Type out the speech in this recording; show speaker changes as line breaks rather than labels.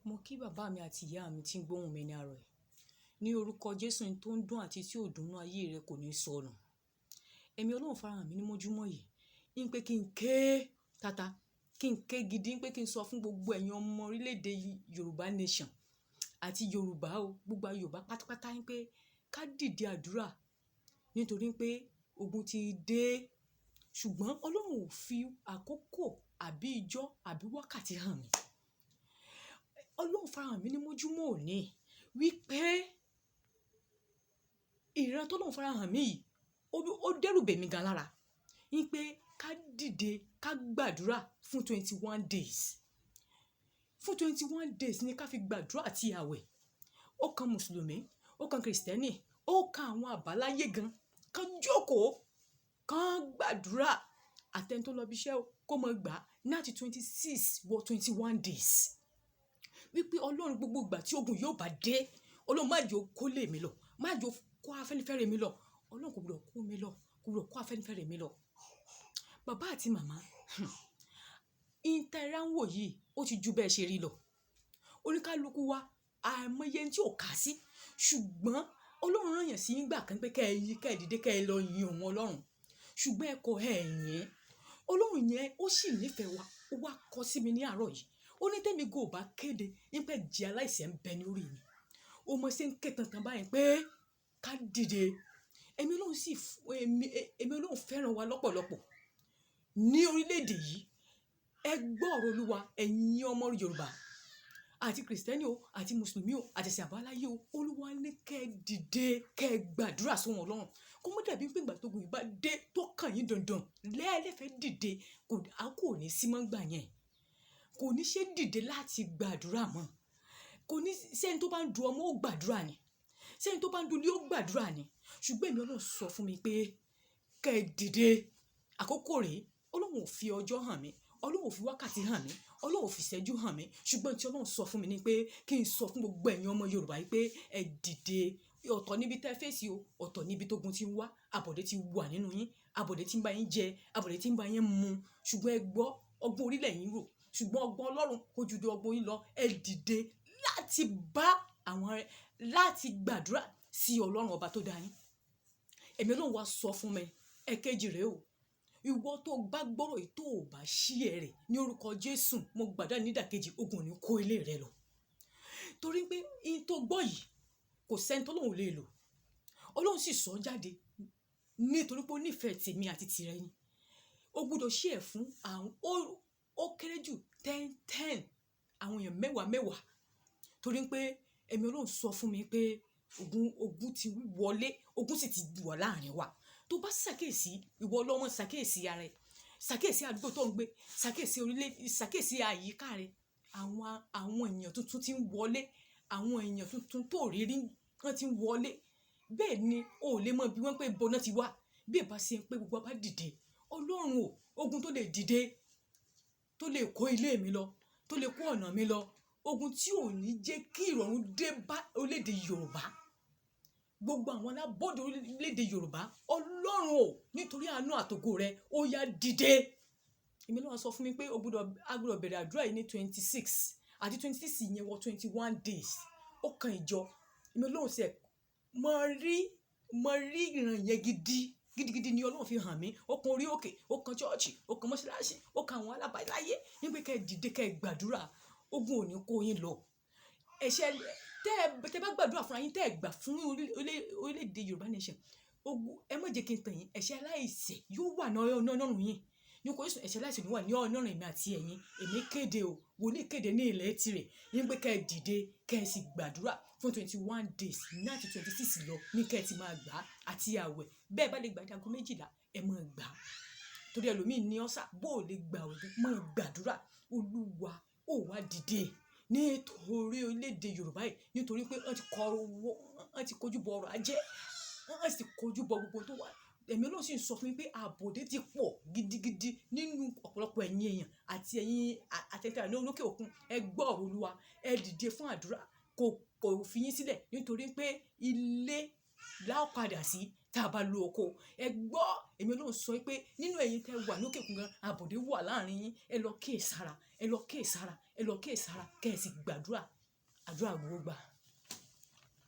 Mo kí bàbá mi àti ìyá mi tí ń gbóhùn mi ní àárọ̀ yìí. Ní orúkọ Jésù, tó ń dùn àti tí ò dùn nínú ayé rẹ kò ní sọnù. Ẹ̀mí Ọlọ́run farahàn mí ní mójúmọ́ yìí. Ní pé kí n ké tata, kí n ké gidi, pé kí n sọ fún gbogbo ẹ̀yin ọmọ orílẹ̀-èdè Yorùbá nation àti Yorùbá o, gbogbo Yorùbá pátápátá yín pé ká dìde àdúrà nítorí pé ogun ti dé. Ṣùgbọ́n Ọlọ́run ò fi àkókò àbí ijọ́ àbí wákàtí hàn mí. Ọlọ́run farahàn mí ní mójúmọ́ òní wípé ìran tó lọ́run farahàn mí yìí ó dẹ́rù bẹ̀ mí gan lára. Wípé ká dìde ká gbàdúrà fún 21 days. Fún 21 days ni ká fi gbàdúrà àti àwẹ̀. Ó kan Mùsùlùmí, ó kan Kìrìsìtẹ́nì, ó kan àwọn àbáláyé gan. Kán jókòó, kán gbàdúrà. Àtẹni tó lọ bí iṣẹ́ kó mọ gbà láti 26 wọ 21 days. Wípé Ọlọ́run gbogbo ìgbà tí ogun yóò bá dé, Ọlọ́run má jẹ́ ó kó lé mi lọ, má jẹ́ ó kó Afẹ́nifẹ́re mi lọ. Ọlọ́run kò gbọdọ̀ kó mi lọ, kò gbọdọ̀ kó Afẹ́nifẹ́re mi lọ. Bàbá àti màmá, ìtẹ̀ra ń wò yìí ó ti ju bẹ́ẹ̀ ṣe rí lọ. Oníkálukú wa àìmọye tí ò kà sí. Ṣùgbọ́n Ọlọ́run rán yàn sí nígbà kan pé kẹ́ ẹ dìde kẹ́ ẹ lọ yin òun Ọlọ́run. Ṣùgbọ́n ẹ kọ̀ ẹ yìn. Ọlọ́run yẹn ó sì nífẹ̀ẹ́ wa, ó wá kọ sí mi ní àárọ̀ yìí. Ó ní tẹ́mi gò bá kéde nípa ẹ̀jẹ̀ aláìṣẹ̀ ń bẹ ní orí mi. Ó mọ sí ń ké tantan báyìí pé ká dìde. Ẹ̀mí Ọlọ́run fẹ́ràn wa lọ́pọ̀lọpọ̀ ní orílẹ̀-èdè yìí. Ẹ gbọ́ ọ̀rọ̀ Olúwa ẹ̀yin ọmọ Yorùbá àti Kìrìsìtẹ́nì o àti Mùsùlùmí o àti ẹ̀sìn àbáláyé o. Olúwa ní kẹ́ ẹ dìde kẹ́ ẹ gbàdúrà sóhun Ọlọ́run. Kó mọ́ dàbí pé ìgbà tógun yìí bá dé tó kàn yín dandan lẹ́ẹ̀lẹ́fẹ̀ẹ́ dìde kò ní sí mọ́ gbà yẹn. Kò ní ṣe dìde láti gbàdúrà mọ́. Kò ní sẹ́ni tó bá ń du ọmọ ó gbàdúrà ni. Sẹ́ni tó bá ń du ilé ó gbàdúrà ni. Ṣùgbọ́n Ẹ̀mí Ọlọ́run sọ fún mi pé kẹ́ ẹ dìde. Àkókò rèé. Ọlọ́run ò fi ọjọ́ hàn mí. Ọlọ́run ò fi wákàtí hàn mí. Ọlọ́run ò fi ìṣẹ́jú hàn mí. Ṣùgbọ́n tí Ọlọ́run sọ fún mi ni pé kí n sọ fún gbogbo ẹ̀yin ọmọ Yorùbá yìí pé ẹ dìde. Ọ̀tọ̀ níbi tẹ́ fèsì o, ọ̀tọ̀ níbi tógun ti ń wá. Àbọ̀dé ti wà nínú yín. Àbọ̀dé ti ń bá yín jẹ. Àbọ̀dé ti ń bá yín mu. Ṣùgbọ́n ẹ gbọ́ ọgbọ́n orílẹ̀ yín rò. Ṣùgbọ́n ọgbọ́n Ọlọ́run kò ju ọgbọ́n yín lọ. Ẹ dìde láti gbàdúrà sí Ọlọ́run ọba tó dá yín. Ẹ̀mí Ọlọ́run wá sọ fún mi. Ẹ̀kejì rèé o. Ìwọ tó bá gbọ́rọ̀ yìí tó ò bá ṣí ẹ rẹ̀ ní orúkọ Jésù, mo gbàdúrà nídàkejì ogun ní kó ilé rẹ lọ. Torí pé in tó gbọ́ yìí kò sẹ́ni tó lóun lè lò. Ọlọ́run sì sọ jáde nítorí pé ó nífẹ̀ẹ́ tèmi àti tìrẹ ni. Ó gbọ́dọ̀ ṣí ẹ̀ fún àwọn ó kéré jù 10 àwọn èèyàn mẹ́wàá. Torí pé Ẹ̀mí Ọlọ́run sọ fún mi pé ogun ti wọlé, ogun sì ti wà láàrin wa. Tó bá ṣàkíyèsí ìwọ ọlọ́mọ ṣàkíyèsí ara ẹ, ṣàkíyèsí àdúgbò tó ń gbé, ṣàkíyèsí orílẹ̀-èdè, ṣàkíyèsí àyíká rẹ. Àwọn èèyàn tuntun ti ń wọlé, àwọn èèyàn tuntun tó rí rí wọ́n ti ń wọlé. Bẹ́ẹ̀ ni o ò lè mọ̀ bí wọ́n pé ibo náà ti wá. Bí ẹ bá ṣe pé gbogbo bá dìde, Ọlọ́run o, ogun tó lè dìde, tó lè kó ilé mi lọ, tó lè kó ọ̀nà mi lọ, ogun tí ò ní jẹ́ kí ìrọ̀rùn dé bá orílẹ̀-èdè Yorùbá. Gbogbo àwọn alábọ́dọ̀ orílẹ̀-èdè Yorùbá, Ọlọ́run o, nítorí àánú àtògo rẹ, ó yá dìde. Ẹ̀mí Ọlọ́run sọ fún mi pé a gbọ́dọ̀ bẹ̀rẹ̀ àdúrà yìí ní 26 àti 26 yẹn wọ 21 days. Ó kan ìjọ. Ẹ̀mí Ọlọ́run ṣe mọ rí ìran yẹn gidigidi ni Ọlọ́run fi hàn mí. Ó kan orí òkè, ó kan chọ́ọ̀chì, ó kan mọ́ṣáláṣí, ó kan àwọn alábàáláyé. Nígbà kẹ́ ẹ dìde kẹ́ ẹ gbàdúrà, ogun ò ní kó yín lọ. Tẹ́ bá gbàdúrà fún yín, tẹ́ ẹ gbà fún orílẹ̀-èdè Yorùbá nation. Ogun ẹ má jẹ́ kí n tàn yín. Ẹ̀ṣẹ̀ aláìṣẹ̀ yóò wà ní ọ̀nà yín. Ní kò sí ẹ̀ṣẹ̀ aláìṣẹ̀ yóò wà ní ọ̀nà èmi àti ẹ̀yin. Èmi kéde o, wòlíì kéde ní ilẹ̀ tirẹ̀. Nígbà kẹ́ ẹ dìde kẹ́ ẹ sì gbàdúrà fún 21 days láti 26 lọ ní kẹ́ ẹ ti máa gbà àti àwẹ̀. Bẹ́ẹ̀ bá lè gbà ní aago 12 ẹ máa gbà. Torí ẹlòmíì ní ọ̀sà bó o lè gbà òde máa gbàdúrà. Olúwa ó wá dìde nítorí orílẹ̀-èdè Yorùbá yìí. Nítorí pé wọ́n ti kojú bọ ọrọ̀ ajé. Wọ́n sì kojú bọ gbogbo tó wà. Ẹ̀mí Ọlọ́run sì ń sọ fún mi pé àbọ̀dé ti pọ̀ gidigidi nínú ọ̀pọ̀lọpọ̀ ẹ̀yin èèyàn àti ẹ̀yin àtẹ̀tẹ̀ ní olókè òkun. Ẹ gbọ́ ọ̀rọ̀ Olúwa, ẹ dìde fún àdúrà. Kò fi yín sílẹ̀ nítorí pé ilé la ó padà sí tá a bá lo oko ẹ gbọ́ èmi Ọlọ́run sọ pé nínú ẹ̀yin tẹ́ wà lókè òkun gan àbọ̀dé wà láàrin yín ẹ lọ kíyèsára ẹ lọ kíyèsára ẹ lọ kíyèsára kẹ́ ẹ sì gbàdúrà àdúrà gbogbo gbà